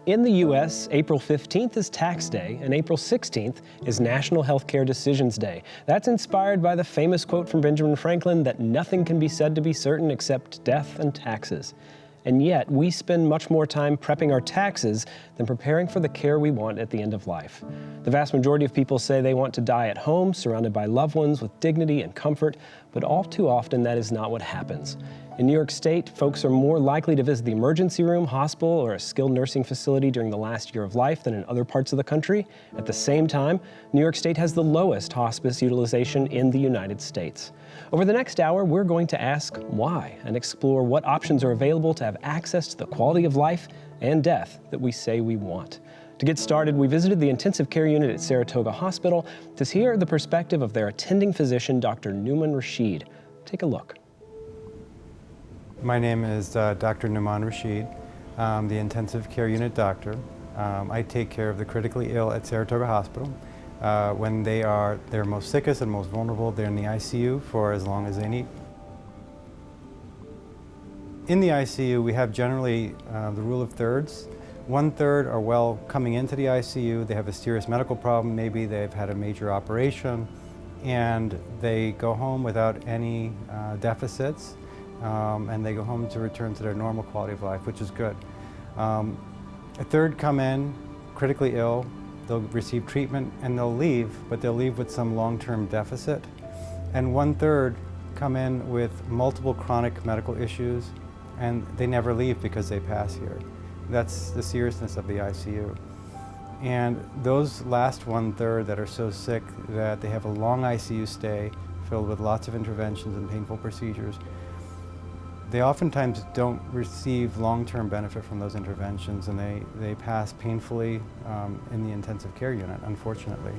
In the U.S., April 15th is Tax Day, and April 16th is National Healthcare Decisions Day. That's inspired by the famous quote from Benjamin Franklin that nothing can be said to be certain except death and taxes. And yet, we spend much more time prepping our taxes than preparing for the care we want at the end of life. The vast majority of people say they want to die at home, surrounded by loved ones with dignity and comfort, but all too often that is not what happens. In New York State, folks are more likely to visit the emergency room, hospital, or a skilled nursing facility during the last year of life than in other parts of the country. At the same time, New York State has the lowest hospice utilization in the United States. Over the next hour, we're going to ask why and explore what options are available to have access to the quality of life and death that we say we want. To get started, we visited the intensive care unit at Saratoga Hospital to hear the perspective of their attending physician, Dr. Numan Rashid. Take a look. My name is Dr. Numan Rashid. I'm the intensive care unit doctor. I take care of the critically ill at Saratoga Hospital. When they're most sickest and most vulnerable, they're in the ICU for as long as they need. In the ICU, we have generally the rule of thirds. 1/3 are well coming into the ICU. They have a serious medical problem. Maybe they've had a major operation, and they go home without any deficits. And they go home to return to their normal quality of life, which is good. 1/3 come in critically ill, they'll receive treatment and they'll leave, but they'll leave with some long-term deficit. And 1/3 come in with multiple chronic medical issues and they never leave because they pass here. That's the seriousness of the ICU. And those last 1/3 that are so sick that they have a long ICU stay filled with lots of interventions and painful procedures, they oftentimes don't receive long-term benefit from those interventions, and they pass painfully in the intensive care unit, unfortunately.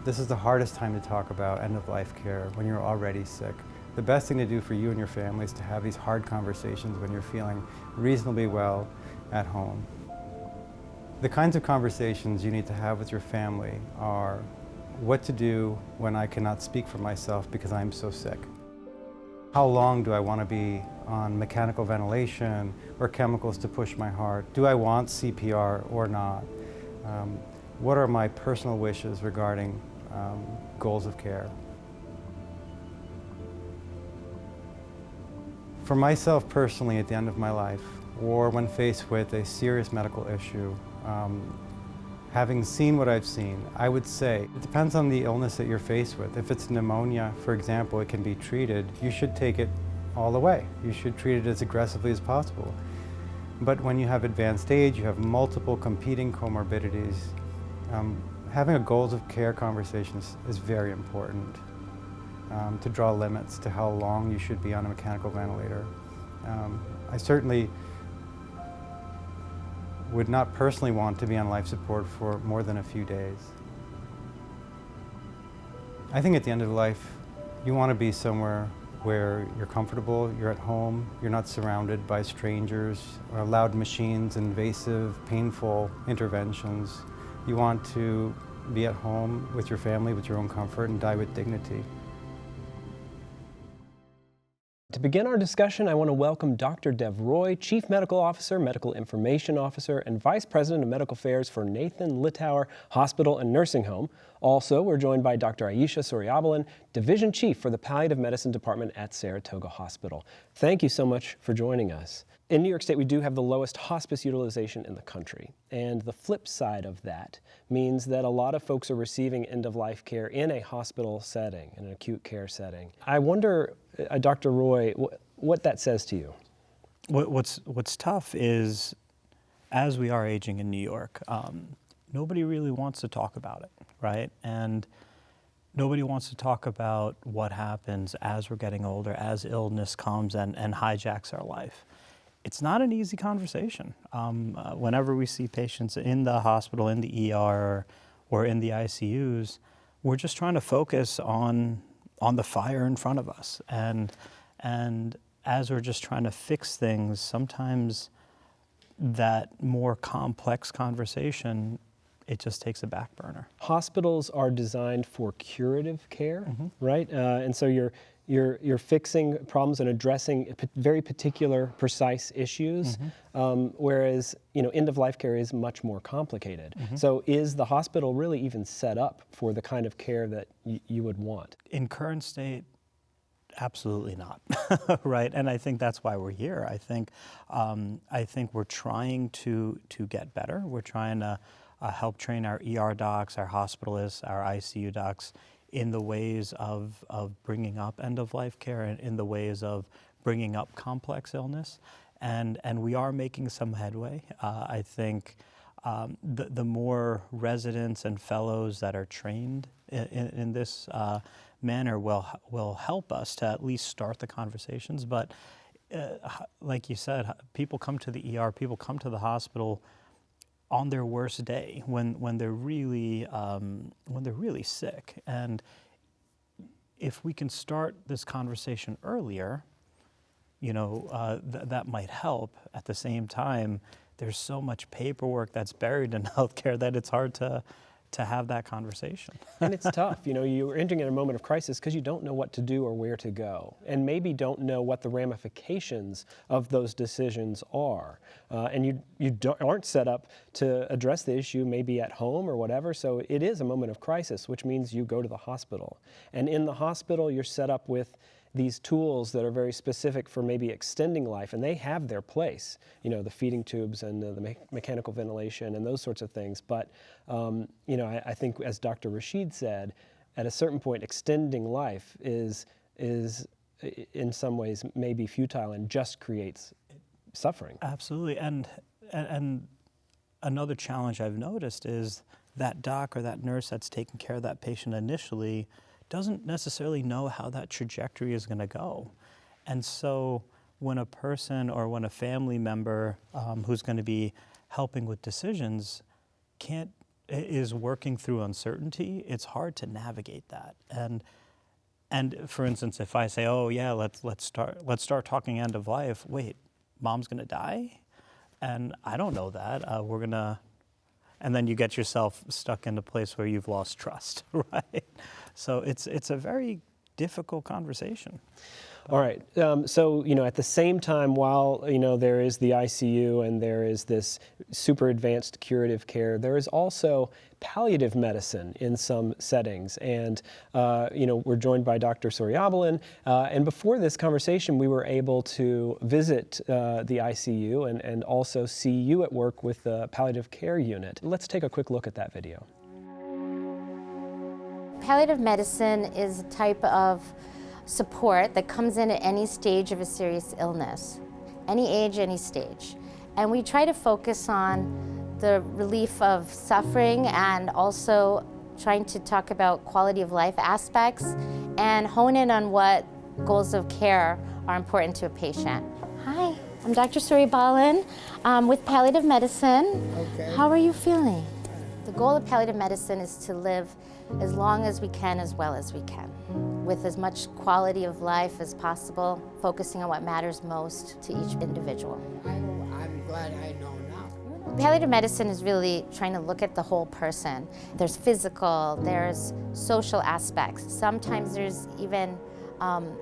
This is the hardest time to talk about end-of-life care when you're already sick. The best thing to do for you and your family is to have these hard conversations when you're feeling reasonably well at home. The kinds of conversations you need to have with your family are what to do when I cannot speak for myself because I'm so sick. How long do I want to be on mechanical ventilation or chemicals to push my heart? Do I want CPR or not? What are my personal wishes regarding goals of care? For myself personally, at the end of my life, or when faced with a serious medical issue, having seen what I've seen, I would say it depends on the illness that you're faced with. If it's pneumonia, for example, it can be treated. You should take it all the way. You should treat it as aggressively as possible. But when you have advanced age, you have multiple competing comorbidities, having a goals of care conversation is very important to draw limits to how long you should be on a mechanical ventilator. I certainly would not personally want to be on life support for more than a few days. I think at the end of life, you want to be somewhere where you're comfortable, you're at home, you're not surrounded by strangers or loud machines, invasive, painful interventions. You want to be at home with your family, with your own comfort, and die with dignity. To begin our discussion, I want to welcome Dr. Dev Roy, Chief Medical Officer, Medical Information Officer, and Vice President of Medical Affairs for Nathan Littauer Hospital and Nursing Home. Also, we're joined by Dr. Aisha Suryabalan, Division Chief for the Palliative Medicine Department at Saratoga Hospital. Thank you so much for joining us. In New York State, we do have the lowest hospice utilization in the country. And the flip side of that means that a lot of folks are receiving end-of-life care in a hospital setting, in an acute care setting. I wonder, Dr. Roy, what that says to you. What's tough is, as we are aging in New York, nobody really wants to talk about it, right? And nobody wants to talk about what happens as we're getting older, as illness comes and hijacks our life. It's not an easy conversation. Whenever we see patients in the hospital, in the ER, or in the ICUs, we're just trying to focus on the fire in front of us. And as we're just trying to fix things, sometimes that more complex conversation, it just takes a back burner. Hospitals are designed for curative care, right? And so you're fixing problems and addressing very particular, precise issues, whereas end-of-life care is much more complicated. So is the hospital really even set up for the kind of care that you would want? In current state, absolutely not, right? And I think that's why we're here. I think we're trying to get better. We're trying to help train our ER docs, our hospitalists, our ICU docs in the ways of bringing up end-of-life care and in the ways of bringing up complex illness. And we are making some headway. I think the more residents and fellows that are trained in this manner will help us to at least start the conversations. But like you said, people come to the ER, people come to the hospital on their worst day when they're really sick. And if we can start this conversation earlier, that might help. At the same time, there's so much paperwork that's buried in healthcare that it's hard to have that conversation. And it's tough. You're entering in a moment of crisis because you don't know what to do or where to go, and maybe don't know what the ramifications of those decisions are. And you aren't set up to address the issue maybe at home or whatever, so it is a moment of crisis, which means you go to the hospital. And in the hospital, you're set up with these tools that are very specific for maybe extending life, and they have their place, the feeding tubes and the mechanical ventilation and those sorts of things. But, I think, as Dr. Rashid said, at a certain point, extending life is in some ways maybe futile and just creates suffering. Absolutely. And another challenge I've noticed is that doc or that nurse that's taking care of that patient initially doesn't necessarily know how that trajectory is going to go. And so when a person or when a family member who's going to be helping with decisions is working through uncertainty, it's hard to navigate that. And for instance, if I say, oh yeah, let's start talking end of life, wait, mom's going to die? And I don't know that. And then you get yourself stuck in a place where you've lost trust, right? So it's a very difficult conversation. All right. So, at the same time, while, there is the ICU and there is this super advanced curative care, there is also palliative medicine in some settings. And, we're joined by Dr. Soryabalin. And before this conversation, we were able to visit the ICU and also see you at work with the palliative care unit. Let's take a quick look at that video. Palliative medicine is a type of support that comes in at any stage of a serious illness, any age, any stage. And we try to focus on the relief of suffering and also trying to talk about quality of life aspects and hone in on what goals of care are important to a patient. Hi, I'm Dr. Soryabalin with palliative medicine. Okay. How are you feeling? The goal of palliative medicine is to live as long as we can, as well as we can, with as much quality of life as possible, focusing on what matters most to each individual. I'm glad I know now. Palliative medicine is really trying to look at the whole person. There's physical, there's social aspects. Sometimes there's even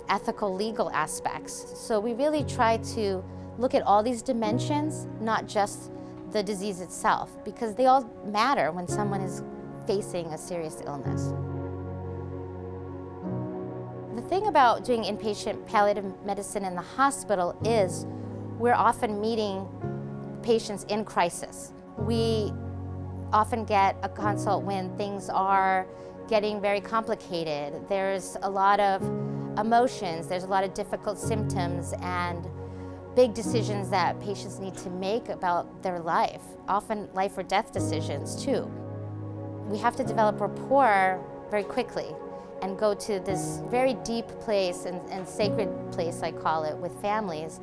ethical, legal aspects. So we really try to look at all these dimensions, not just the disease itself, because they all matter when someone is facing a serious illness. The thing about doing inpatient palliative medicine in the hospital is we're often meeting patients in crisis. We often get a consult when things are getting very complicated. There's a lot of emotions, there's a lot of difficult symptoms and big decisions that patients need to make about their life, often life or death decisions too. We have to develop rapport very quickly and go to this very deep place and sacred place, I call it, with families,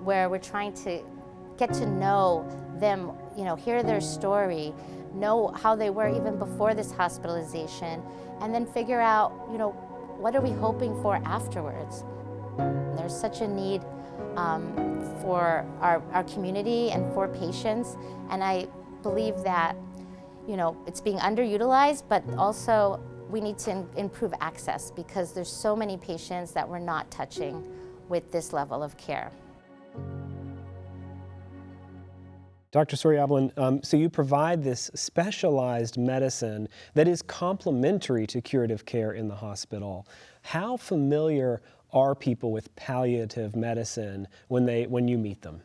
where we're trying to get to know them, hear their story, know how they were even before this hospitalization, and then figure out, what are we hoping for afterwards? There's such a need for our community and for patients, and I believe that it's being underutilized, but also we need to improve access because there's so many patients that we're not touching with this level of care. Dr. Soryablin, so you provide this specialized medicine that is complementary to curative care in the hospital. How familiar are people with palliative medicine when you meet them?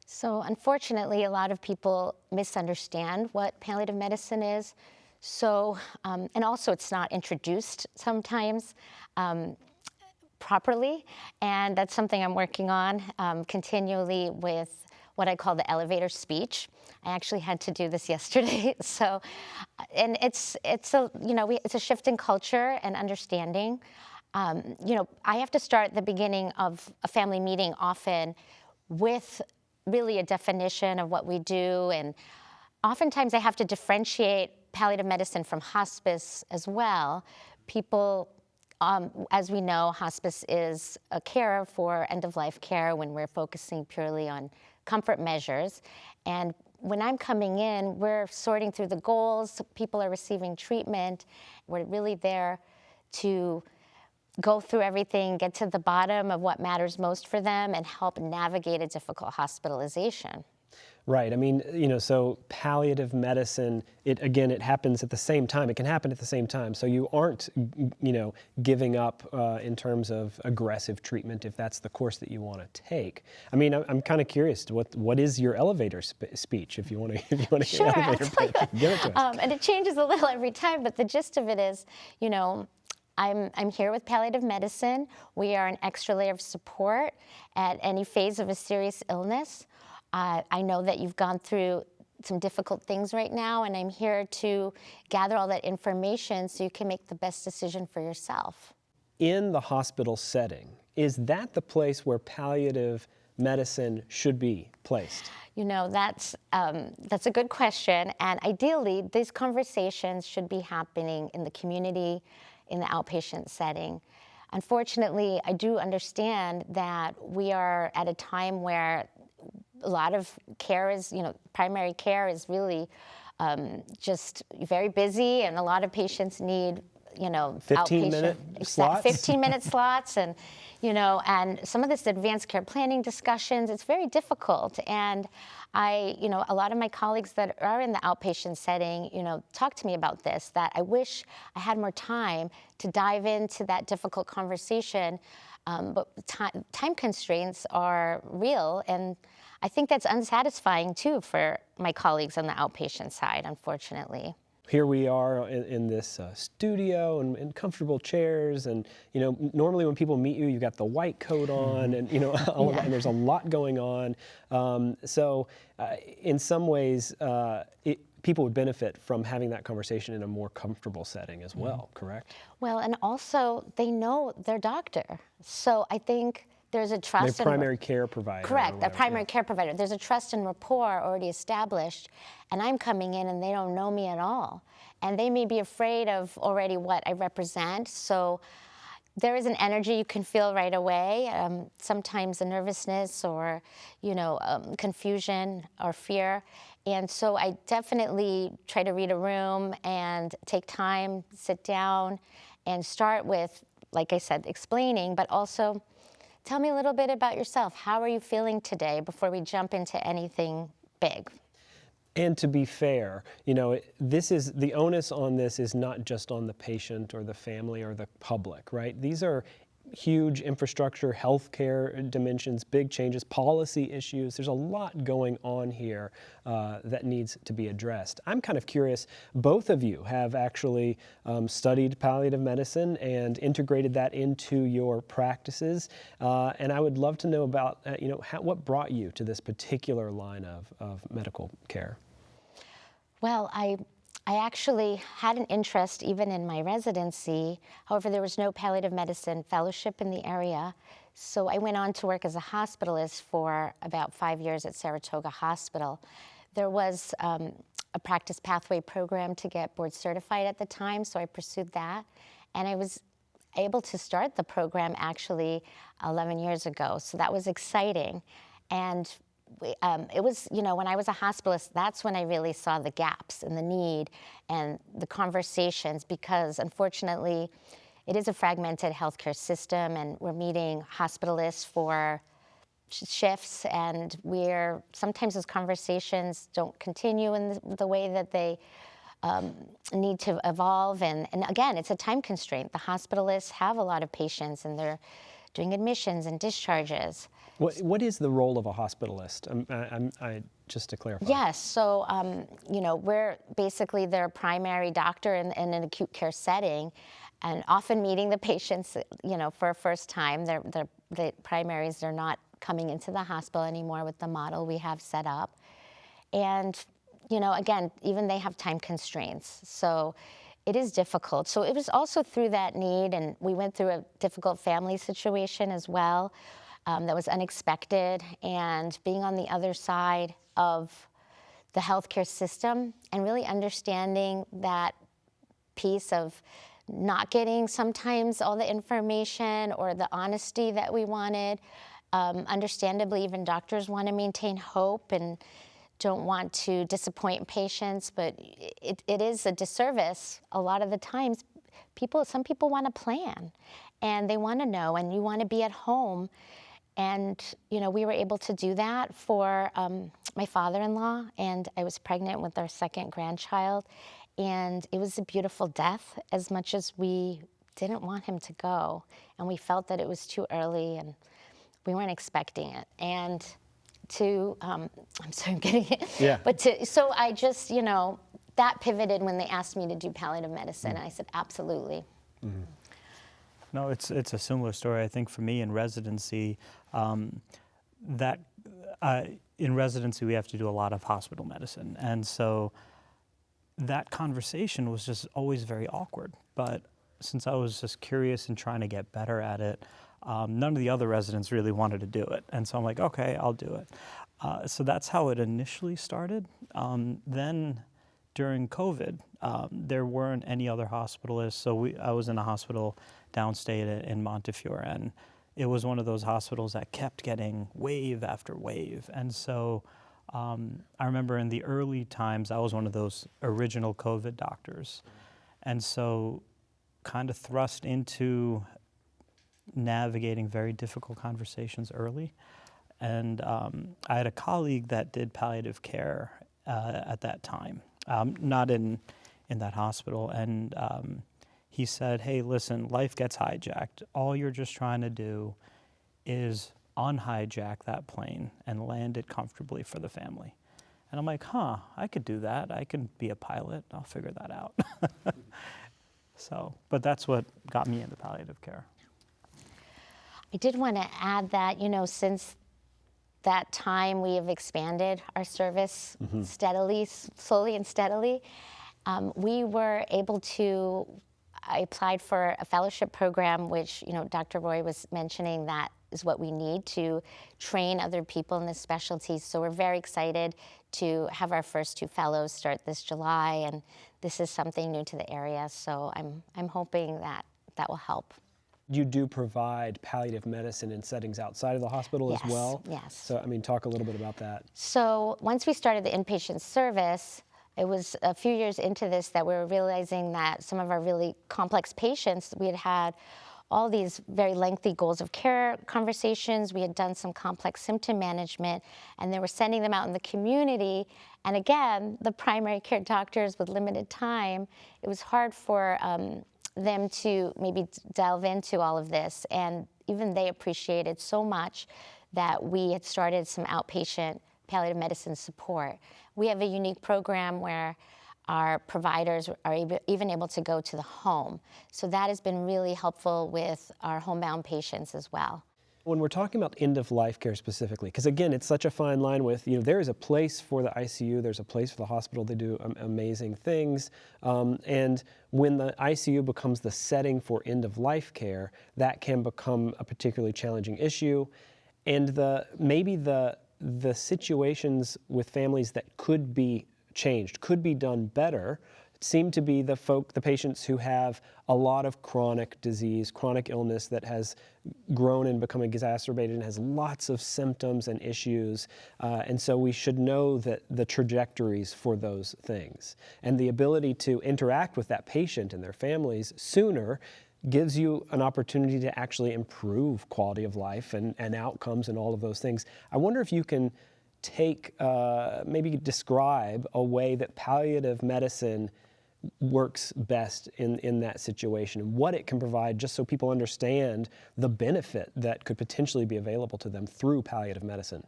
So unfortunately, a lot of people misunderstand what palliative medicine is. So, and also it's not introduced sometimes properly, and that's something I'm working on continually with what I call the elevator speech. I actually had to do this yesterday. So, and it's a shift in culture and understanding. I have to start at the beginning of a family meeting often with really a definition of what we do, and oftentimes I have to differentiate palliative medicine from hospice as well. People, as we know, hospice is a care for end-of-life care when we're focusing purely on comfort measures. And when I'm coming in, we're sorting through the goals, people are receiving treatment. We're really there to go through everything, get to the bottom of what matters most for them, and help navigate a difficult hospitalization. Right. I mean, so palliative medicine, it happens at the same time. It can happen at the same time. So you aren't, giving up in terms of aggressive treatment if that's the course that you want to take. I mean, I'm kind of curious. What is your elevator speech? If you want to Sure, get elevator pitch, give it to us. And it changes a little every time, but the gist of it is, I'm here with palliative medicine. We are an extra layer of support at any phase of a serious illness. I know that you've gone through some difficult things right now, and I'm here to gather all that information so you can make the best decision for yourself. In the hospital setting, is that the place where palliative medicine should be placed? That's a good question, and ideally, these conversations should be happening in the community, in the outpatient setting. Unfortunately, I do understand that we are at a time where a lot of care is, primary care is really just very busy, and a lot of patients need, 15-minute slots? 15-minute slots, and, and some of this advanced care planning discussions, it's very difficult. And a lot of my colleagues that are in the outpatient setting, talk to me about this, that I wish I had more time to dive into that difficult conversation, but time constraints are real, and I think that's unsatisfying too for my colleagues on the outpatient side, unfortunately. Here we are in this studio and in comfortable chairs, and normally when people meet you, you've got the white coat on, and all of that, and there's a lot going on. So in some ways, people would benefit from having that conversation in a more comfortable setting as well, correct? Well, and also they know their doctor, so I think there's a trust. Their primary care provider. Correct, a primary care provider. There's a trust and rapport already established, and I'm coming in and they don't know me at all. And they may be afraid of already what I represent, so there is an energy you can feel right away, sometimes a nervousness or, confusion or fear. And so I definitely try to read a room and take time, sit down, and start with, like I said, explaining, but also tell me a little bit about yourself. How are you feeling today before we jump into anything big? And to be fair, the onus on this is not just on the patient or the family or the public, right? These are huge infrastructure, healthcare dimensions, big changes, policy issues. There's a lot going on here that needs to be addressed. I'm kind of curious, both of you have actually studied palliative medicine and integrated that into your practices. And I would love to know about, what brought you to this particular line of medical care? Well, I actually had an interest even in my residency. However, there was no palliative medicine fellowship in the area. So I went on to work as a hospitalist for about 5 years at Saratoga Hospital. There was a practice pathway program to get board certified at the time, so I pursued that. And I was able to start the program actually 11 years ago, so that was exciting. And it was, when I was a hospitalist, that's when I really saw the gaps and the need and the conversations, because unfortunately, it is a fragmented healthcare system, and we're meeting hospitalists for shifts, and sometimes those conversations don't continue in the way that they need to evolve. And again, it's a time constraint. The hospitalists have a lot of patients, and they're doing admissions and discharges. What is the role of a hospitalist? Just to clarify. Yes, so we're basically their primary doctor in an acute care setting, and often meeting the patients, for a first time. The primaries, they're not coming into the hospital anymore with the model we have set up. And, again, even they have time constraints. So it is difficult. So it was also through that need, and we went through a difficult family situation as well that was unexpected. And being on the other side of the healthcare system and really understanding that piece of not getting sometimes all the information or the honesty that we wanted. Understandably, even doctors want to maintain hope and don't want to disappoint patients, but it is a disservice. A lot of the times, some people want to plan, and they want to know, and you want to be at home. And, we were able to do that for my father-in-law, and I was pregnant with our second grandchild, and it was a beautiful death, as much as we didn't want him to go, and we felt that it was too early, and we weren't expecting it. And I'm sorry, I'm getting it. Yeah. So I just, that pivoted when they asked me to do palliative medicine, and I said, absolutely. Mm-hmm. No, it's a similar story. I think for me in residency, in residency we have to do a lot of hospital medicine, and so that conversation was just always very awkward. But since I was just curious and trying to get better at it, none of the other residents really wanted to do it, and so I'm like, okay, I'll do it. So that's how it initially started. Then during COVID, there weren't any other hospitalists, so I was in a hospital downstate in Montefiore, and it was one of those hospitals that kept getting wave after wave. And so I remember in the early times, I was one of those original COVID doctors. And so kind of thrust into navigating very difficult conversations early. And I had a colleague that did palliative care at that time, not in that hospital. And he said, hey, listen, life gets hijacked. All you're just trying to do is unhijack that plane and land it comfortably for the family. And I'm like, I could do that. I can be a pilot. I'll figure that out. But that's what got me into palliative care. I did want to add that, since that time we have expanded our service slowly and steadily. We were able to, I applied for a fellowship program, which, Dr. Roy was mentioning, that is what we need to train other people in this specialty. So we're very excited to have our first 2 fellows start this July, and this is something new to the area. So I'm hoping that will help. You do provide palliative medicine in settings outside of the hospital as well? Yes. So, talk a little bit about that. So once we started the inpatient service, it was a few years into this that we were realizing that some of our really complex patients, we had all these very lengthy goals of care conversations. We had done some complex symptom management, and they were sending them out in the community. And again, the primary care doctors with limited time, it was hard for them to maybe delve into all of this. And even they appreciated so much that we had started some outpatient palliative medicine support. We have a unique program where our providers are even able to go to the home. So that has been really helpful with our homebound patients as well. When we're talking about end-of-life care specifically, because again, it's such a fine line with, there is a place for the ICU, there's a place for the hospital, they do amazing things, and when the ICU becomes the setting for end-of-life care, that can become a particularly challenging issue, and maybe the situations with families that could be changed, could be done better seem to be the patients who have a lot of chronic disease, chronic illness that has grown and become exacerbated and has lots of symptoms and issues. And so we should know that the trajectories for those things. And the ability to interact with that patient and their families sooner gives you an opportunity to actually improve quality of life and outcomes and all of those things. I wonder if you can maybe describe a way that palliative medicine works best in that situation and what it can provide, just so people understand the benefit that could potentially be available to them through palliative medicine.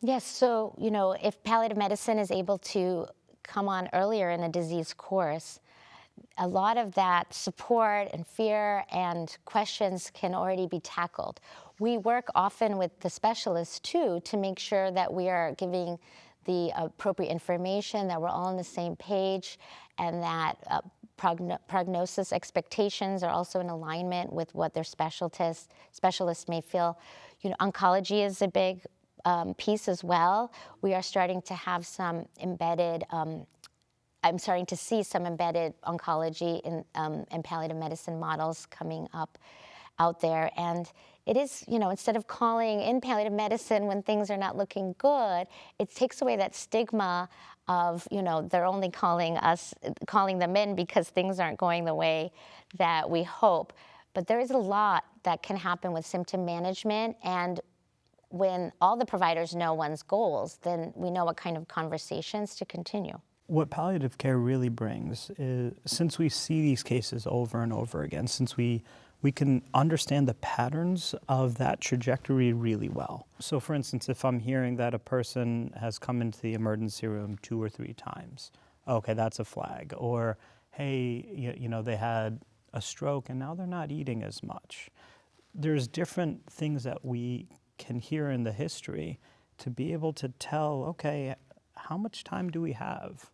Yes, so, if palliative medicine is able to come on earlier in a disease course, a lot of that support and fear and questions can already be tackled. We work often with the specialists too to make sure that we are giving the appropriate information, that we're all on the same page, and that prognosis expectations are also in alignment with what their specialists may feel. Oncology is a big piece as well. We are starting to have some embedded I'm starting to see some embedded oncology and palliative medicine models coming up out there. And it is, instead of calling in palliative medicine when things are not looking good, it takes away that stigma of, they're only calling them in because things aren't going the way that we hope. But there is a lot that can happen with symptom management, and when all the providers know one's goals, then we know what kind of conversations to continue. What palliative care really brings is, since we see these cases over and over again, since we can understand the patterns of that trajectory really well. So for instance, if I'm hearing that a person has come into the emergency room 2 or 3 times, okay, that's a flag. Or, hey, they had a stroke and now they're not eating as much. There's different things that we can hear in the history to be able to tell, okay, how much time do we have?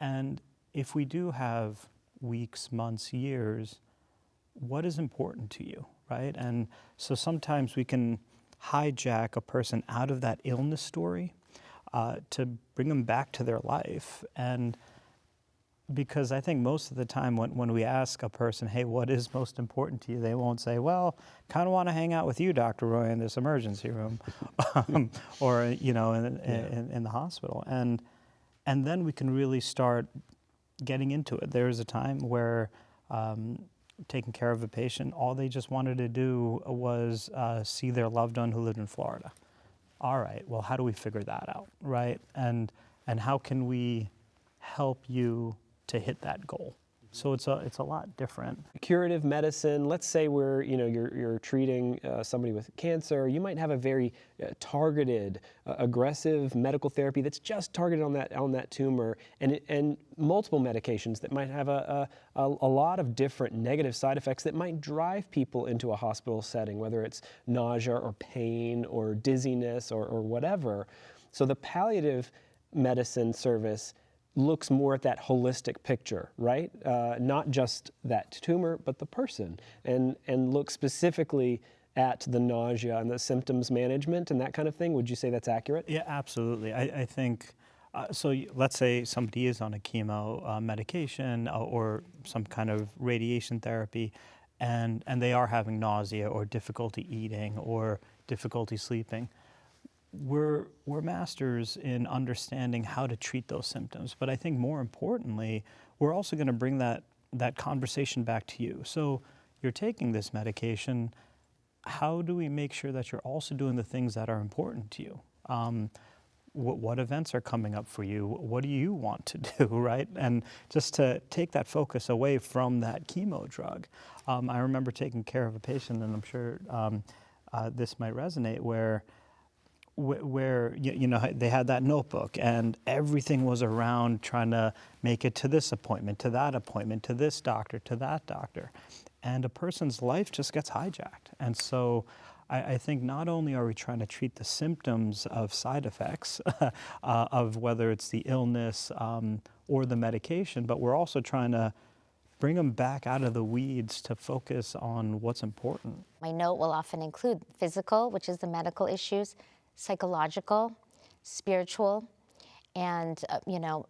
And if we do have weeks, months, years, what is important to you, right? And so sometimes we can hijack a person out of that illness story to bring them back to their life. And because I think most of the time when we ask a person, hey, what is most important to you? They won't say, well, kind of want to hang out with you, Dr. Roy, in this emergency room or, in the hospital. And then we can really start getting into it. There was a time where taking care of a patient, all they just wanted to do was see their loved one who lived in Florida. All right, well, how do we figure that out, right? And how can we help you to hit that goal? So it's a lot different. Curative medicine, let's say you're treating somebody with cancer. You might have a very targeted, aggressive medical therapy that's just targeted on that tumor, and multiple medications that might have a lot of different negative side effects that might drive people into a hospital setting, whether it's nausea or pain or dizziness or whatever. So the palliative medicine service looks more at that holistic picture, right? Not just that tumor, but the person, and look specifically at the nausea and the symptoms management and that kind of thing. Would you say that's accurate? Yeah, absolutely. I think, so let's say somebody is on a chemo medication or some kind of radiation therapy, and they are having nausea or difficulty eating or difficulty sleeping. We're masters in understanding how to treat those symptoms, but I think more importantly, we're also going to bring that conversation back to you. So you're taking this medication, how do we make sure that you're also doing the things that are important to you? What events are coming up for you? What do you want to do, right? And just to take that focus away from that chemo drug. I remember taking care of a patient, and I'm sure this might resonate, where they had that notebook and everything was around trying to make it to this appointment, to that appointment, to this doctor, to that doctor. And a person's life just gets hijacked. And so I think not only are we trying to treat the symptoms of side effects of whether it's the illness or the medication, but we're also trying to bring them back out of the weeds to focus on what's important. My note will often include physical, which is the medical issues, psychological, spiritual, and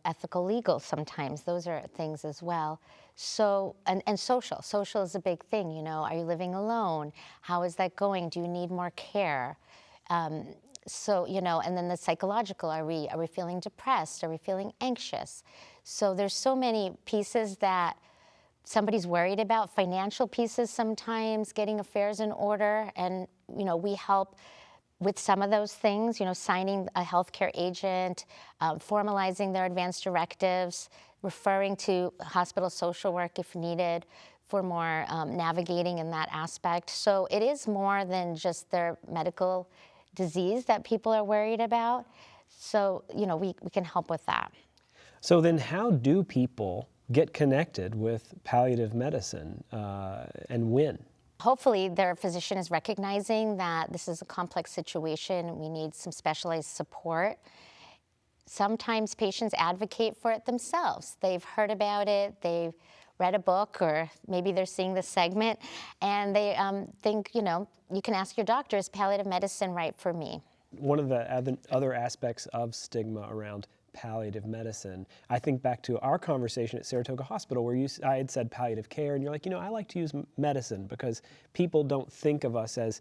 ethical legal sometimes. Those are things as well. So, and social. Social is a big thing, Are you living alone? How is that going? Do you need more care? So, and then the psychological, are we feeling depressed? Are we feeling anxious? So there's so many pieces that somebody's worried about, financial pieces sometimes, getting affairs in order, and, we help with some of those things, signing a healthcare agent, formalizing their advance directives, referring to hospital social work if needed for more navigating in that aspect. So it is more than just their medical disease that people are worried about. So, we can help with that. So then how do people get connected with palliative medicine and when? Hopefully their physician is recognizing that this is a complex situation. We need some specialized support. Sometimes patients advocate for it themselves. They've heard about it, they've read a book, or maybe they're seeing the segment, and they think, you can ask your doctor, is palliative medicine right for me? One of the other aspects of stigma around palliative medicine, I think back to our conversation at Saratoga Hospital where I had said palliative care, and you're like, I like to use medicine because people don't think of us as,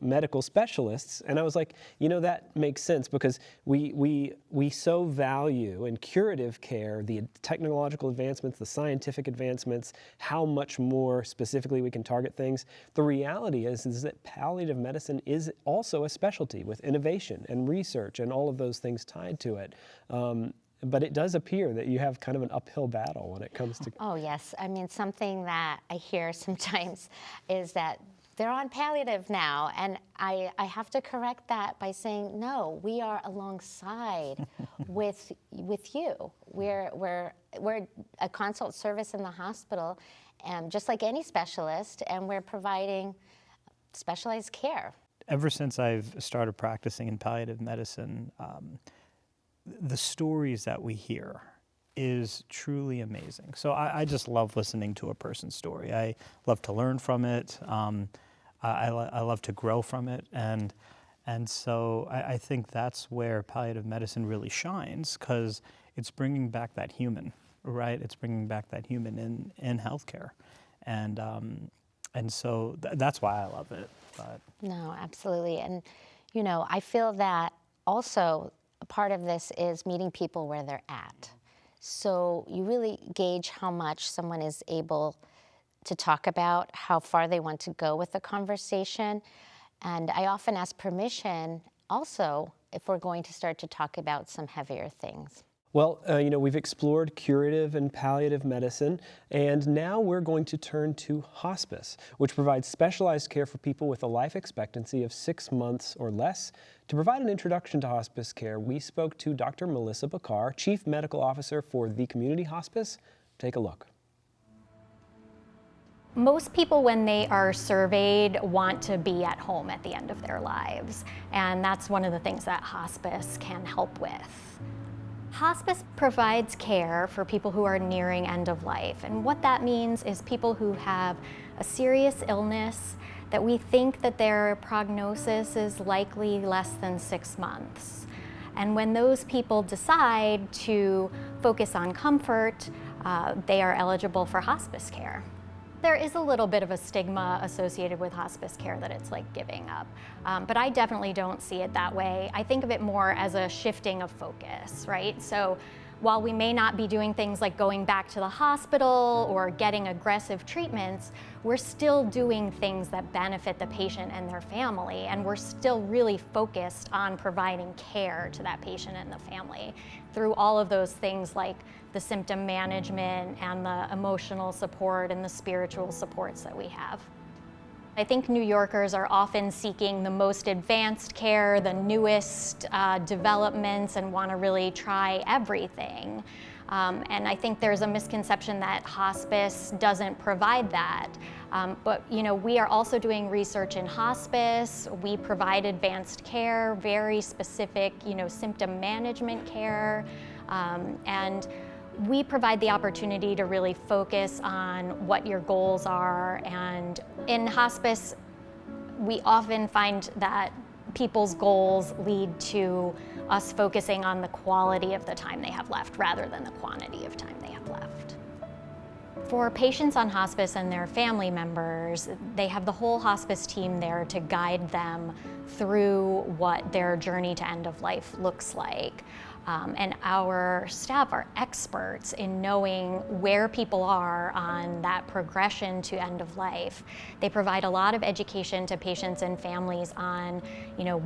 medical specialists. And I was like, that makes sense because we so value in curative care the technological advancements, the scientific advancements, how much more specifically we can target things. The reality is that palliative medicine is also a specialty with innovation and research and all of those things tied to it. But it does appear that you have kind of an uphill battle when it comes to... Oh, yes. I mean, something that I hear sometimes is that they're on palliative now, and I have to correct that by saying, no, we are alongside with you. We're a consult service in the hospital, and just like any specialist, and we're providing specialized care. Ever since I've started practicing in palliative medicine, the stories that we hear is truly amazing. So I just love listening to a person's story. I love to learn from it. I love to grow from it, and so I think that's where palliative medicine really shines, because it's bringing back that human, right? It's bringing back that human in healthcare, and so that's why I love it. But. No, absolutely, and I feel that also a part of this is meeting people where they're at. So you really gauge how much someone is able to talk about, how far they want to go with the conversation. And I often ask permission also if we're going to start to talk about some heavier things. Well, we've explored curative and palliative medicine, and now we're going to turn to hospice, which provides specialized care for people with a life expectancy of 6 months or less. To provide an introduction to hospice care, we spoke to Dr. Melissa Bakar, Chief Medical Officer for the Community Hospice. Take a look. Most people, when they are surveyed, want to be at home at the end of their lives, and that's one of the things that hospice can help with. Hospice provides care for people who are nearing end of life, and what that means is people who have a serious illness that we think that their prognosis is likely less than 6 months. And when those people decide to focus on comfort, they are eligible for hospice care. There is a little bit of a stigma associated with hospice care that it's like giving up, but I definitely don't see it that way. I think of it more as a shifting of focus, right? So while we may not be doing things like going back to the hospital or getting aggressive treatments, we're still doing things that benefit the patient and their family, and we're still really focused on providing care to that patient and the family through all of those things like the symptom management and the emotional support and the spiritual supports that we have. I think New Yorkers are often seeking the most advanced care, the newest developments, and want to really try everything. And I think there's a misconception that hospice doesn't provide that. But we are also doing research in hospice. We provide advanced care, very specific symptom management care, and we provide the opportunity to really focus on what your goals are. And in hospice, we often find that people's goals lead to us focusing on the quality of the time they have left rather than the quantity of time they have left. For patients on hospice and their family members, they have the whole hospice team there to guide them through what their journey to end of life looks like. And our staff are experts in knowing where people are on that progression to end of life. They provide a lot of education to patients and families on,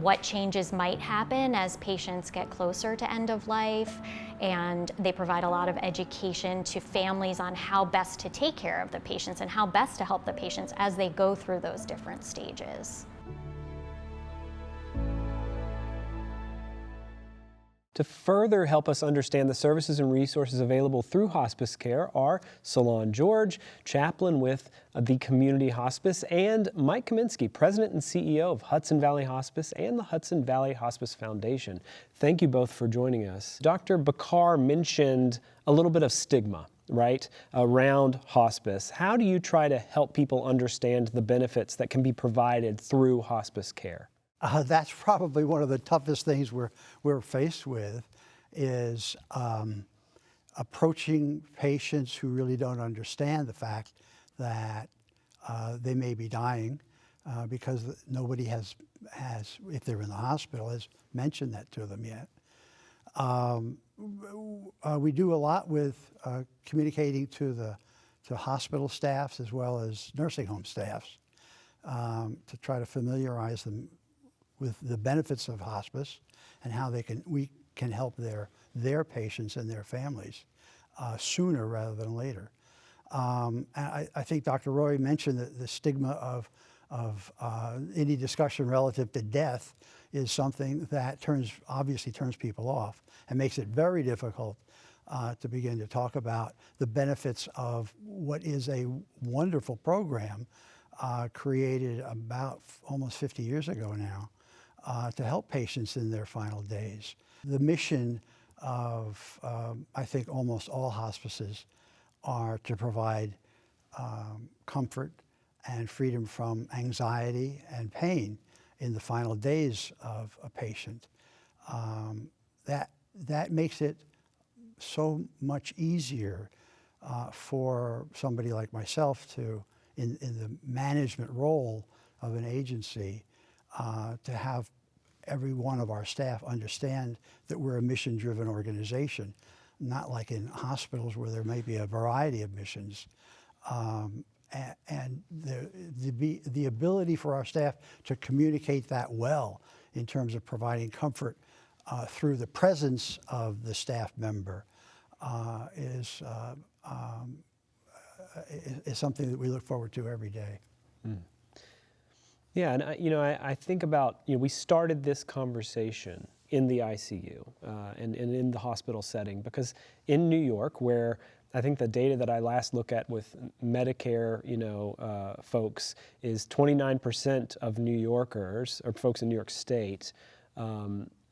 what changes might happen as patients get closer to end of life. And they provide a lot of education to families on how best to take care of the patients and how best to help the patients as they go through those different stages. To further help us understand the services and resources available through hospice care are Salon George, chaplain with the Community Hospice, and Mike Kaminsky, president and CEO of Hudson Valley Hospice and the Hudson Valley Hospice Foundation. Thank you both for joining us. Dr. Bakar mentioned a little bit of stigma, right, around hospice. How do you try to help people understand the benefits that can be provided through hospice care? That's probably one of the toughest things we're faced with is approaching patients who really don't understand the fact that they may be dying because nobody has, if they're in the hospital, has mentioned that to them yet. We do a lot with communicating to hospital staffs as well as nursing home staffs to try to familiarize them with the benefits of hospice and how we can help their patients and their families sooner rather than later. And I think Dr. Roy mentioned that the stigma of any discussion relative to death is something that obviously turns people off and makes it very difficult to begin to talk about the benefits of what is a wonderful program created about almost 50 years ago now to help patients in their final days. The mission of, I think, almost all hospices are to provide comfort and freedom from anxiety and pain in the final days of a patient. That makes it so much easier for somebody like myself to, in the management role of an agency, to have every one of our staff understand that we're a mission-driven organization, not like in hospitals where there may be a variety of missions. And the ability for our staff to communicate that well in terms of providing comfort through the presence of the staff member is something that we look forward to every day. Mm. Yeah, and I think about, we started this conversation in the ICU and in the hospital setting because in New York, where I think the data that I last look at with Medicare, folks is 29% of New Yorkers or folks in New York State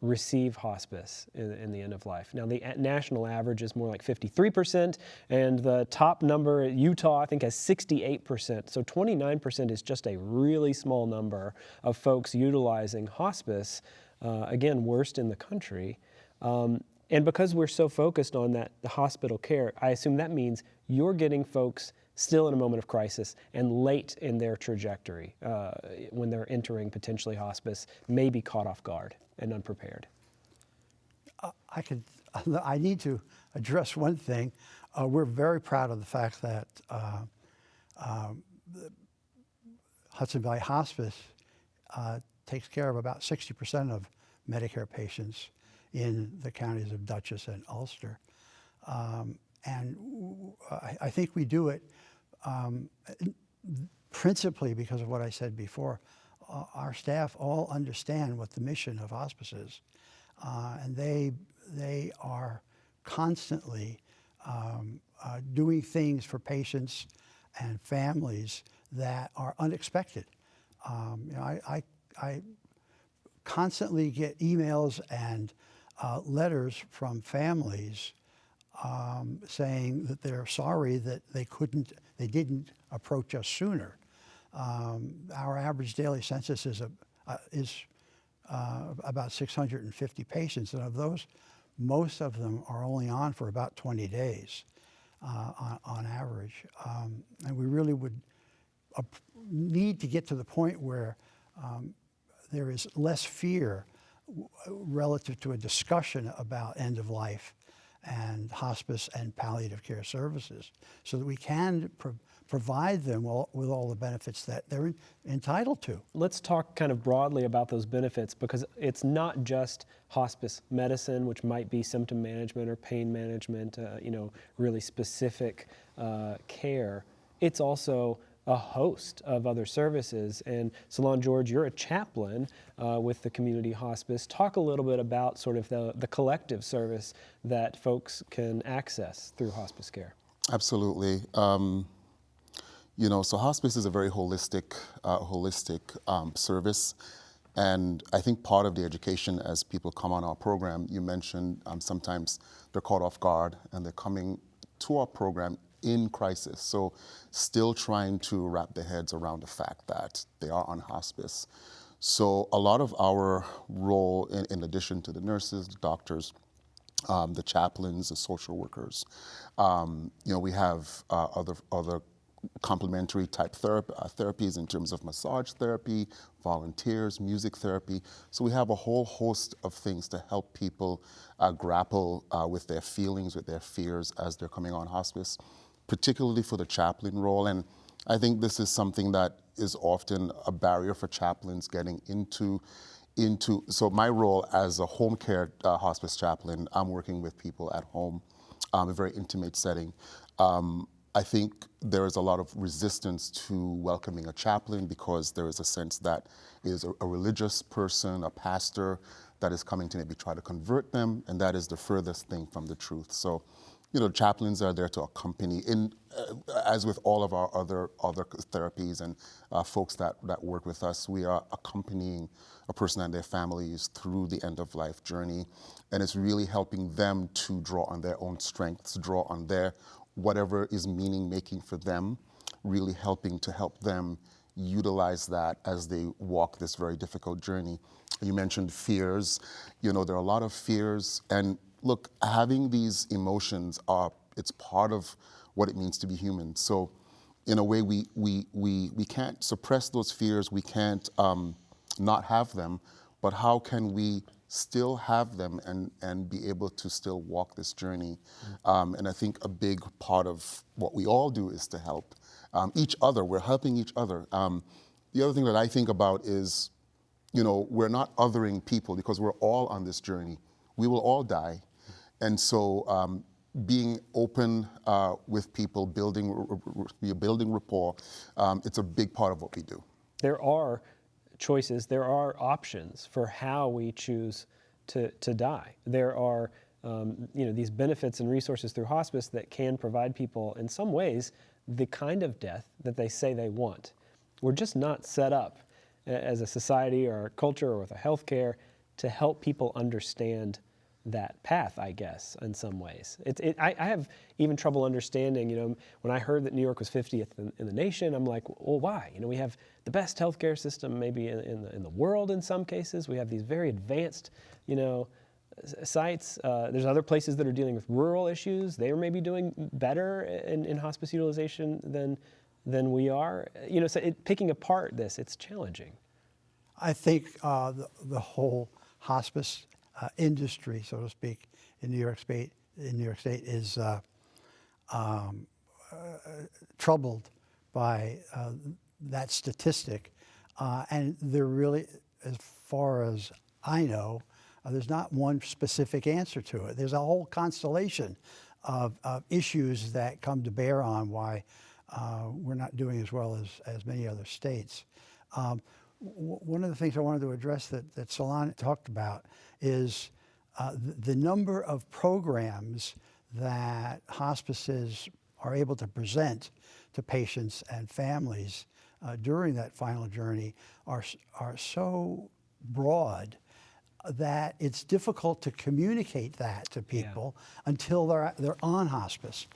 receive hospice in the end of life. Now, the national average is more like 53%, and the top number, Utah, I think, has 68%. So 29% is just a really small number of folks utilizing hospice, again, worst in the country. And because we're so focused on the hospital care, I assume that means you're getting folks still in a moment of crisis and late in their trajectory when they're entering potentially hospice, may be caught off guard and unprepared. I need to address one thing. We're very proud of the fact that Hudson Valley Hospice takes care of about 60% of Medicare patients in the counties of Dutchess and Ulster. And I think we do it principally because of what I said before. Our staff all understand what the mission of hospice is, and they are constantly doing things for patients and families that are unexpected. I constantly get emails and letters from families saying that they're sorry that they didn't approach us sooner. Our average daily census is about 650 patients, and of those, most of them are only on for about 20 days on average. And we really would need to get to the point where there is less fear relative to a discussion about end of life and hospice and palliative care services, so that we can provide them with all the benefits that they're entitled to. Let's talk kind of broadly about those benefits, because it's not just hospice medicine, which might be symptom management or pain management, really specific care. It's also a host of other services. And Salon George, you're a chaplain with the community hospice. Talk a little bit about sort of the collective service that folks can access through hospice care. Absolutely. So hospice is a very holistic service. And I think part of the education as people come on our program, you mentioned sometimes they're caught off guard and they're coming to our program in crisis. So still trying to wrap their heads around the fact that they are on hospice. So a lot of our role, in addition to the nurses, the doctors, the chaplains, the social workers, we have other complementary type therapies in terms of massage therapy, volunteers, music therapy. So we have a whole host of things to help people grapple with their feelings, with their fears as they're coming on hospice, particularly for the chaplain role. And I think this is something that is often a barrier for chaplains getting into. So my role as a home care hospice chaplain, I'm working with people at home, a very intimate setting. I think there is a lot of resistance to welcoming a chaplain because there is a sense that it is a religious person, a pastor, that is coming to maybe try to convert them, and that is the furthest thing from the truth. So, chaplains are there to accompany, as with all of our other therapies and folks that work with us, we are accompanying a person and their families through the end-of-life journey, and it's really helping them to draw on their own strengths, draw on their whatever is meaning-making for them, really helping to help them utilize that as they walk this very difficult journey. You mentioned fears. There are a lot of fears, and look, having these emotions it's part of what it means to be human. So in a way, we can't suppress those fears, we can't not have them, but how can we still have them and be able to still walk this journey? And I think a big part of what we all do is to help each other. We're helping each other. The other thing that I think about is, we're not othering people because we're all on this journey. We will all die. And so being open with people, building rapport, it's a big part of what we do. There are choices, there are options for how we choose to die. There are these benefits and resources through hospice that can provide people, in some ways, the kind of death that they say they want. We're just not set up as a society or a culture or with a healthcare to help people understand that path, I guess, in some ways. I have even trouble understanding, when I heard that New York was 50th in the nation, I'm like, well, why? We have the best healthcare system maybe in the world in some cases. We have these very advanced, sites. There's other places that are dealing with rural issues. They are maybe doing better in hospice utilization than we are. So picking apart this, it's challenging. I think the whole hospice industry, so to speak, in New York State is troubled by that statistic, and there really, as far as I know, there's not one specific answer to it. There's a whole constellation of issues that come to bear on why we're not doing as well as many other states. One of the things I wanted to address that Salon talked about is the number of programs that hospices are able to present to patients and families during that final journey are so broad that it's difficult to communicate that to people until they're on hospice.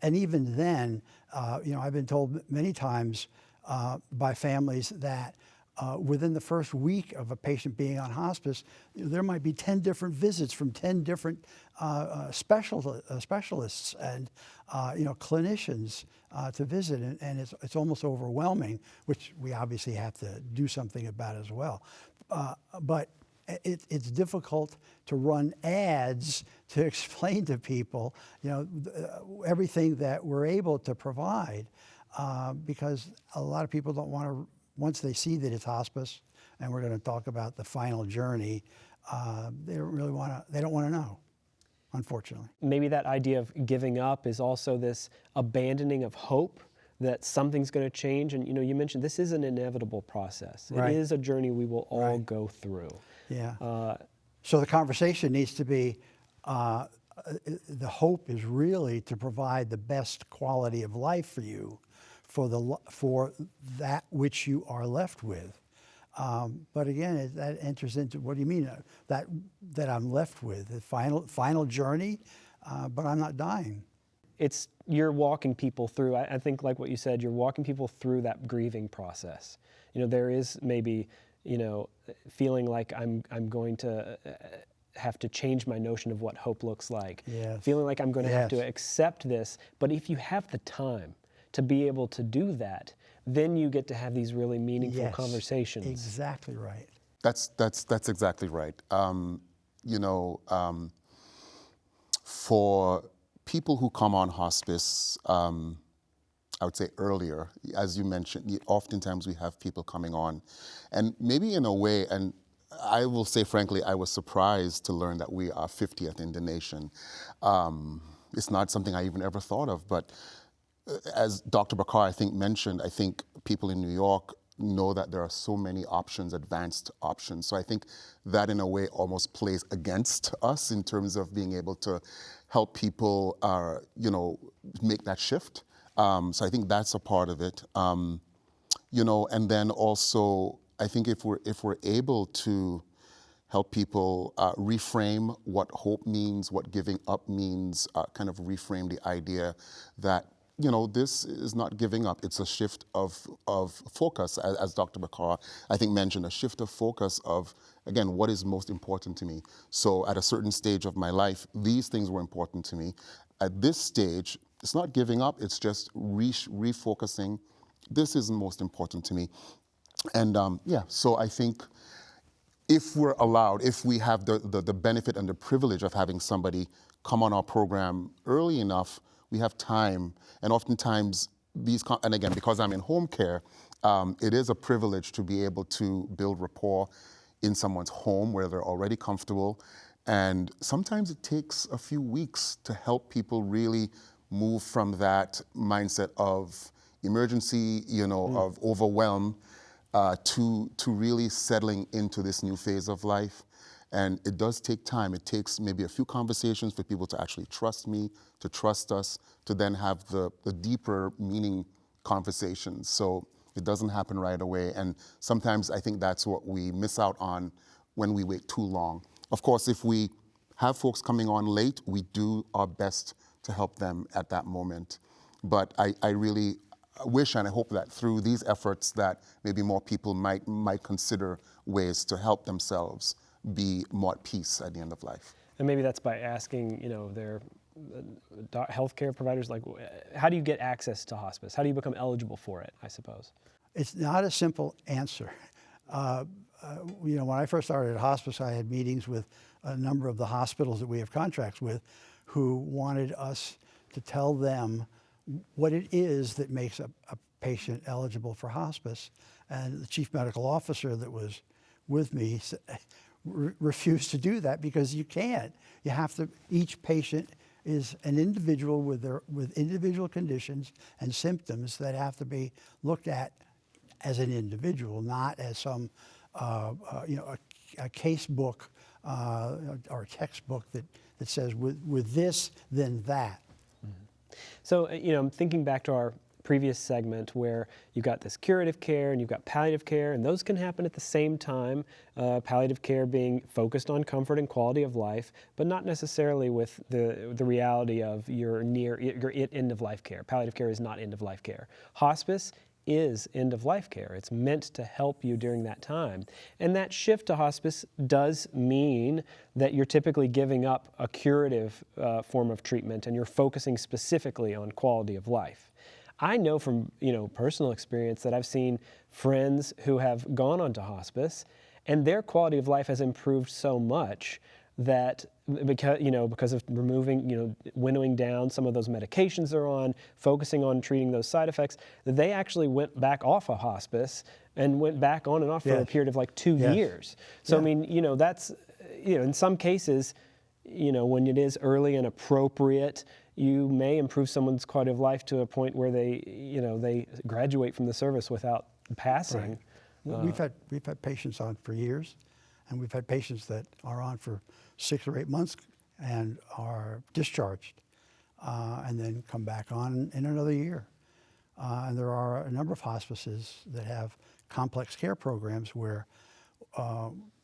And even then, I've been told many times by families that within the first week of a patient being on hospice, there might be 10 different visits from 10 different specialists and clinicians to visit, and it's almost overwhelming, which we obviously have to do something about as well. But it's difficult to run ads to explain to people, everything that we're able to provide, because a lot of people don't want to. Once they see that it's hospice, and we're going to talk about the final journey, they don't really want to. They don't want to know, unfortunately. Maybe that idea of giving up is also this abandoning of hope that something's going to change. And you mentioned this is an inevitable process. Right. It is a journey we will all go through. Yeah. So the conversation needs to be, the hope is really to provide the best quality of life for you, for that which you are left with. But again, that enters into, what do you mean that I'm left with? The final journey, but I'm not dying. You're walking people through, I think like what you said, you're walking people through that grieving process. There is maybe, feeling like I'm going to have to change my notion of what hope looks like. Yes. Feeling like I'm going to have to accept this. But if you have the time to be able to do that, then you get to have these really meaningful conversations. Exactly right. That's exactly right. For people who come on hospice, I would say earlier, as you mentioned, oftentimes we have people coming on, and maybe in a way, and I will say frankly, I was surprised to learn that we are 50th in the nation. It's not something I even ever thought of, but as Dr. Bakar, I think, mentioned, I think people in New York know that there are so many options, advanced options. So I think that in a way almost plays against us in terms of being able to help people, make that shift. So I think that's a part of it. And then also, I think if we're able to help people reframe what hope means, what giving up means, kind of reframe the idea that this is not giving up. It's a shift of focus, as Dr. Bakar, I think, mentioned, a shift of focus of, again, what is most important to me. So at a certain stage of my life, these things were important to me. At this stage, it's not giving up, it's just refocusing. This is most important to me. And so I think if we're allowed, if we have the benefit and the privilege of having somebody come on our program early enough, we have time, and oftentimes and again, because I'm in home care, it is a privilege to be able to build rapport in someone's home where they're already comfortable. And sometimes it takes a few weeks to help people really move from that mindset of emergency, of overwhelm, to really settling into this new phase of life. And it does take time. It takes maybe a few conversations for people to actually trust me, to trust us, to then have the deeper meaning conversations. So it doesn't happen right away. And sometimes I think that's what we miss out on when we wait too long. Of course, if we have folks coming on late, we do our best to help them at that moment. But I really wish and I hope that through these efforts that maybe more people might consider ways to help themselves be more at peace at the end of life. And maybe that's by asking, their healthcare providers, like, how do you get access to hospice? How do you become eligible for it, I suppose? It's not a simple answer. When I first started at hospice, I had meetings with a number of the hospitals that we have contracts with who wanted us to tell them what it is that makes a patient eligible for hospice. And the chief medical officer that was with me refused to do that because you can't. You have to, each patient is an individual with individual conditions and symptoms that have to be looked at as an individual, not as some a case book or a textbook that says with this, then that. Mm-hmm. So, I'm thinking back to our previous segment where you've got this curative care and you've got palliative care, and those can happen at the same time. Palliative care being focused on comfort and quality of life, but not necessarily with the reality of your end of life care. Palliative care is not end of life care. Hospice is end-of-life care. It's meant to help you during that time. And that shift to hospice does mean that you're typically giving up a curative form of treatment, and you're focusing specifically on quality of life. I know from personal experience that I've seen friends who have gone onto hospice, and their quality of life has improved so much that because of removing, winnowing down some of those medications they're on, focusing on treating those side effects, that they actually went back off of hospice and went back on and off for a period of like 2 years. So I mean, that's, in some cases, when it is early and appropriate, you may improve someone's quality of life to a point where they, they graduate from the service without passing. Right. Well, we've had patients on for years, and we've had patients that are on for 6 or 8 months and are discharged, and then come back on in another year. And there are a number of hospices that have complex care programs where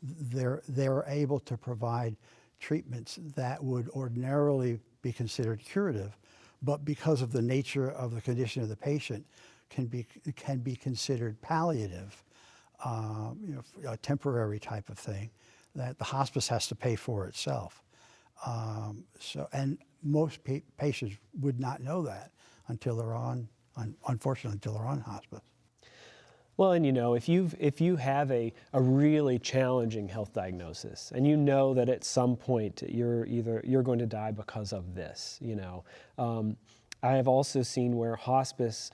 they're able to provide treatments that would ordinarily be considered curative, but because of the nature of the condition of the patient, can be considered palliative, a temporary type of thing that the hospice has to pay for itself. And most patients would not know that until they're unfortunately, until they're on hospice. Well, and if you have a really challenging health diagnosis, and you know that at some point you're going to die because of this, I have also seen where hospice,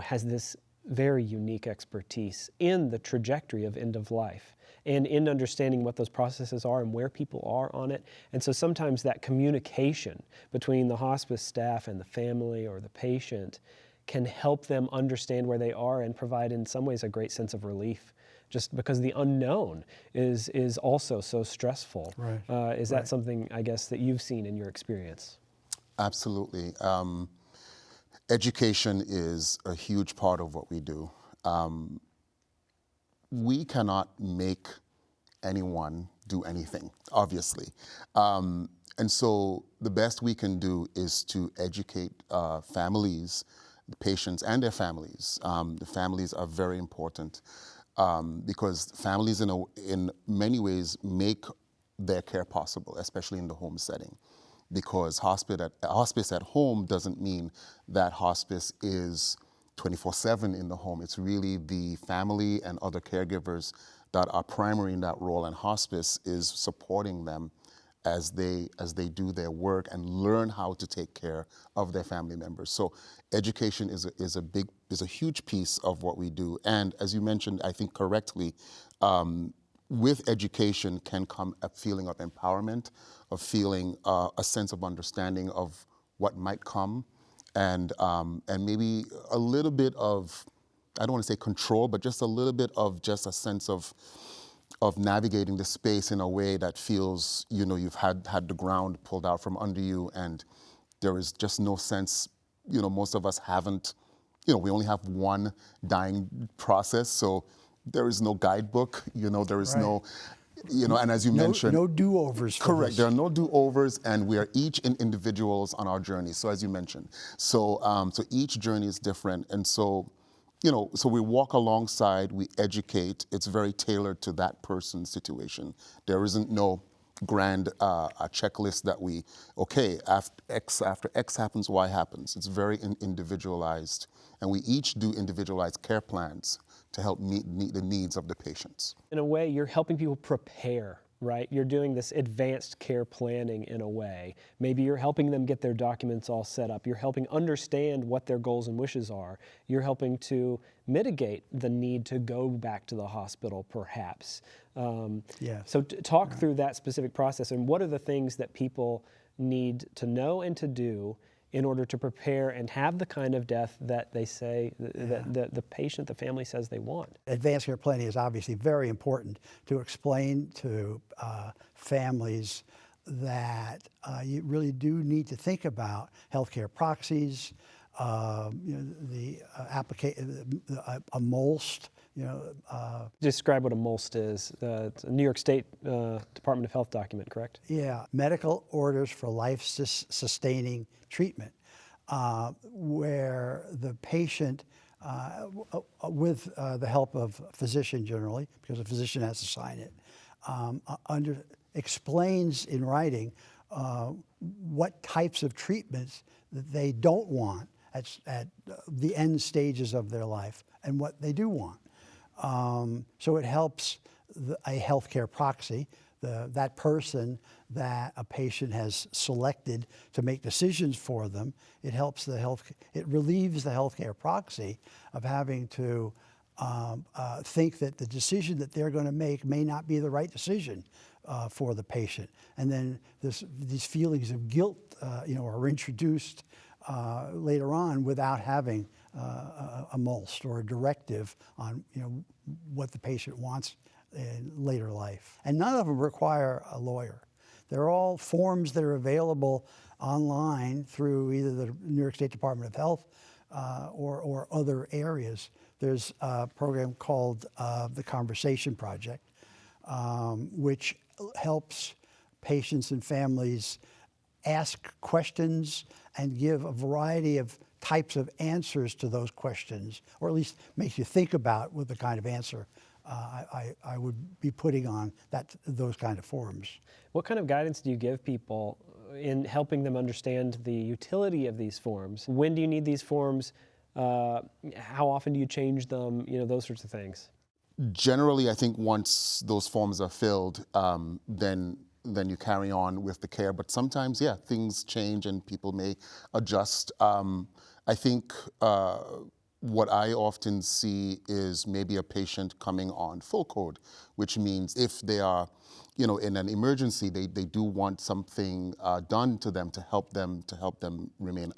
has this very unique expertise in the trajectory of end of life and in understanding what those processes are and where people are on it. And so sometimes that communication between the hospice staff and the family or the patient can help them understand where they are and provide in some ways a great sense of relief, just because the unknown is also so stressful. Right. Is that something, I guess, that you've seen in your experience? Absolutely. Education is a huge part of what we do. We cannot make anyone do anything, obviously. And so the best we can do is to educate families, the patients and their families. The families are very important because families in many ways make their care possible, especially in the home setting. Because hospice at home doesn't mean that hospice is 24/7 in the home. It's really the family and other caregivers that are primary in that role, and hospice is supporting them as they do their work and learn how to take care of their family members. So education is a huge piece of what we do. And as you mentioned, I think correctly, with education can come a feeling of empowerment, of feeling a sense of understanding of what might come, and maybe a little bit of, I don't want to say control, but just a little bit of just a sense of navigating the space in a way that feels, you've had the ground pulled out from under you, and there is just no sense, most of us haven't, we only have one dying process, so there is no guidebook, there is no, and as you mentioned. No do-overs. Correct, there are no do-overs, and we are each individuals on our journey, so as you mentioned. So each journey is different, and so we walk alongside, we educate. It's very tailored to that person's situation. There isn't no grand a checklist that after X happens, Y happens. It's very individualized, and we each do individualized care plans to help meet the needs of the patients. In a way, you're helping people prepare, right? You're doing this advanced care planning in a way. Maybe you're helping them get their documents all set up. You're helping understand what their goals and wishes are. You're helping to mitigate the need to go back to the hospital, perhaps. Yes. So talk through that specific process, and what are the things that people need to know and to do in order to prepare and have the kind of death that they say, that the patient, the family says they want. Advanced care planning is obviously very important to explain to families that you really do need to think about healthcare proxies, a MOLST. Describe what a MOLST is. It's a New York State Department of Health document, correct? Yeah, medical orders for life-sustaining treatment, where the patient with the help of a physician generally, because a physician has to sign it, explains in writing what types of treatments that they don't want at the end stages of their life and what they do want. So it helps a healthcare proxy, that person that a patient has selected to make decisions for them. It helps it relieves the healthcare proxy of having to think that the decision that they're going to make may not be the right decision for the patient. And then these feelings of guilt, are introduced later on without having a MOLST or a directive on, what the patient wants in later life. And none of them require a lawyer. They're all forms that are available online through either the New York State Department of Health or other areas. There's a program called the Conversation Project, which helps patients and families ask questions and give a variety of types of answers to those questions, or at least makes you think about what the kind of answer I would be putting on those kind of forums. What kind of guidance do you give people in helping them understand the utility of these forms? When do you need these forms? How often do you change them? Those sorts of things. Generally, I think once those forms are filled, then you carry on with the care. But sometimes, things change and people may adjust. I think what I often see is maybe a patient coming on full code, which means if they are, in an emergency, they do want something done to them to help them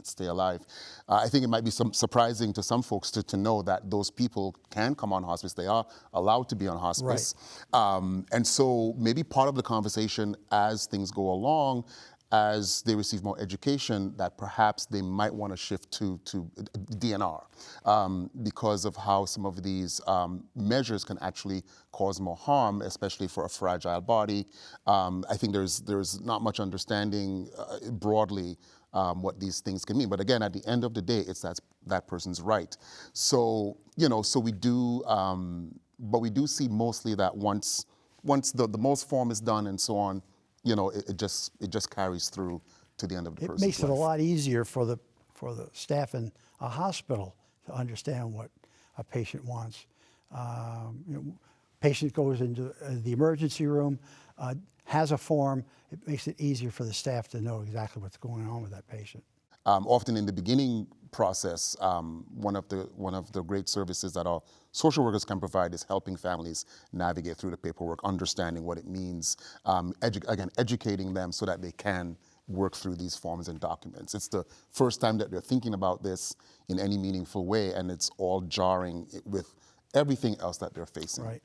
stay alive. I think it might be surprising to some folks to know that those people can come on hospice. They are allowed to be on hospice. Right. And so maybe part of the conversation as things go along, as they receive more education, that perhaps they might want to shift to DNR because of how some of these measures can actually cause more harm, especially for a fragile body. I think there's not much understanding broadly what these things can mean. But again, at the end of the day, it's that person's right. So, so we do, but we do see mostly that once the most form is done and so on, it just carries through to the end of the person's life. It makes it a lot easier for the staff in a hospital to understand what a patient wants. Patient goes into the emergency room, has a form. It makes it easier for the staff to know exactly what's going on with that patient. Often in the beginning process, one of the great services that our social workers can provide is helping families navigate through the paperwork, understanding what it means, educating them so that they can work through these forms and documents. It's the first time that they're thinking about this in any meaningful way, and it's all jarring with everything else that they're facing. Right.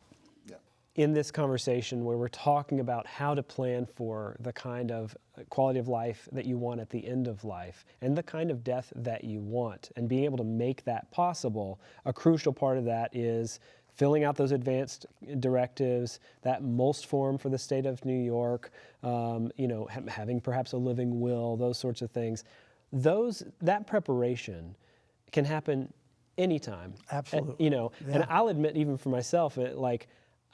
In this conversation where we're talking about how to plan for the kind of quality of life that you want at the end of life and the kind of death that you want, and being able to make that possible, a crucial part of that is filling out those advanced directives, that MOLST form for the state of New York, having perhaps a living will, those sorts of things. That preparation can happen anytime. Absolutely. And I'll admit, even for myself,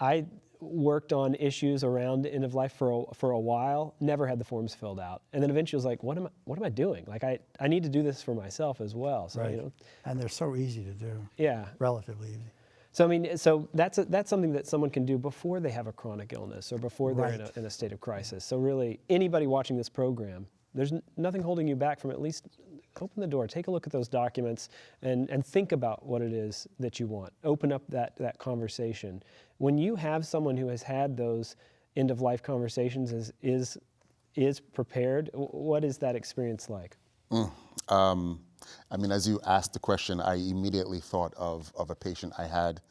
I worked on issues around end of life for a while, never had the forms filled out. And then eventually was like, what am I doing? I need to do this for myself as well. So, right. And they're so easy to do. Yeah. Relatively easy. So that's something that someone can do before they have a chronic illness or before they're right. in a state of crisis. So really, anybody watching this program, there's nothing holding you back from at least open the door, take a look at those documents, and think about what it is that you want. Open up that conversation. When you have someone who has had those end-of-life conversations, is prepared, what is that experience like? As you asked the question, I immediately thought of a patient I had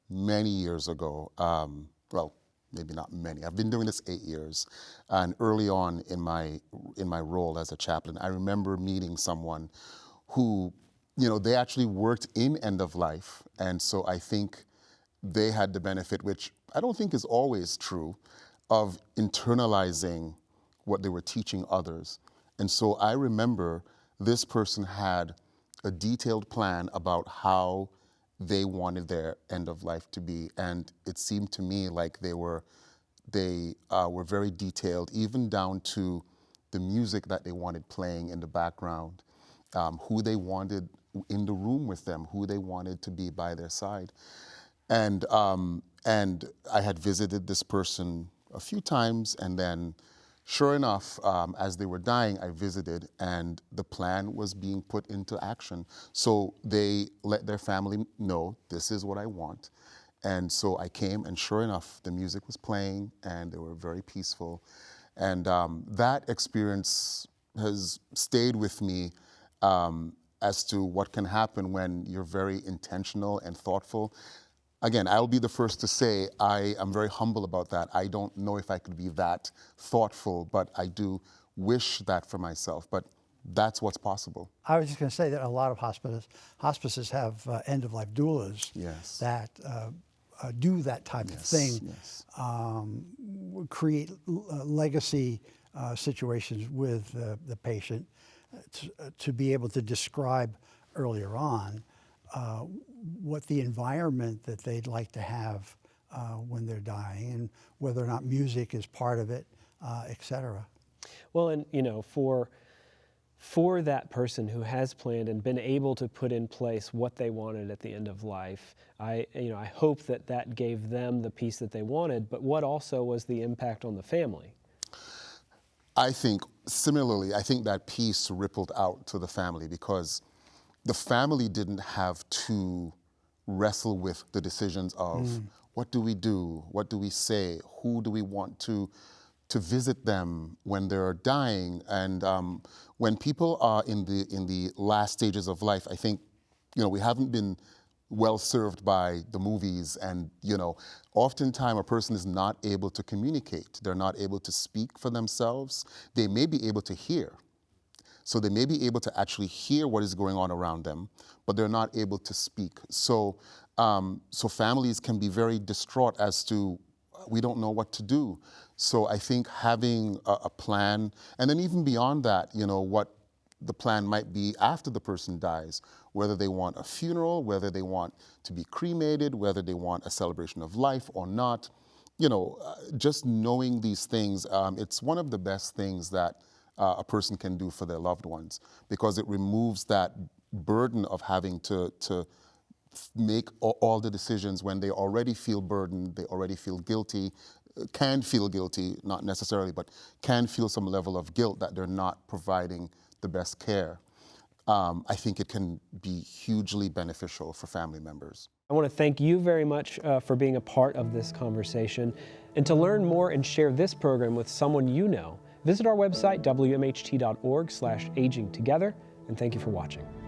many years ago. Maybe not many. I've been doing this 8 years, and early on in my role as a chaplain, I remember meeting someone who, they actually worked in end of life, and so I think they had the benefit, which I don't think is always true, of internalizing what they were teaching others. And so I remember this person had a detailed plan about how they wanted their end of life to be. And it seemed to me like they were very detailed, even down to the music that they wanted playing in the background, who they wanted in the room with them, who they wanted to be by their side. And I had visited this person a few times, and then sure enough, as they were dying, I visited, and the plan was being put into action. So they let their family know, this is what I want. And so I came, and sure enough, the music was playing, and they were very peaceful. And that experience has stayed with me as to what can happen when you're very intentional and thoughtful. Again, I'll be the first to say I am very humble about that. I don't know if I could be that thoughtful, but I do wish that for myself. But that's what's possible. I was just going to say that a lot of hospices have end-of-life doulas Yes. that do that type of thing, Yes. create legacy situations with the patient to be able to describe earlier on what the environment that they'd like to have when they're dying, and whether or not music is part of it, et cetera. Well, and you know, for that person who has planned and been able to put in place what they wanted at the end of life, I hope that gave them the peace that they wanted. But what also was the impact on the family? I think similarly, I think that peace rippled out to the family, because the family didn't have to wrestle with the decisions of what do we do, what do we say, who do we want to visit them when they're dying. And when people are in the last stages of life, I think, we haven't been well served by the movies, and oftentimes a person is not able to communicate. They're not able to speak for themselves. They may be able to hear. So they may be able to actually hear what is going on around them, but they're not able to speak. So families can be very distraught as to, we don't know what to do. So I think having a plan, and then even beyond that, what the plan might be after the person dies, whether they want a funeral, whether they want to be cremated, whether they want a celebration of life or not, just knowing these things, it's one of the best things that a person can do for their loved ones, because it removes that burden of having to make all the decisions when they already feel burdened, they already feel guilty, can feel guilty, not necessarily, but can feel some level of guilt that they're not providing the best care. I think it can be hugely beneficial for family members. I want to thank you very much for being a part of this conversation. And to learn more and share this program with someone you know, visit our website, WMHT.org/agingtogether, and thank you for watching.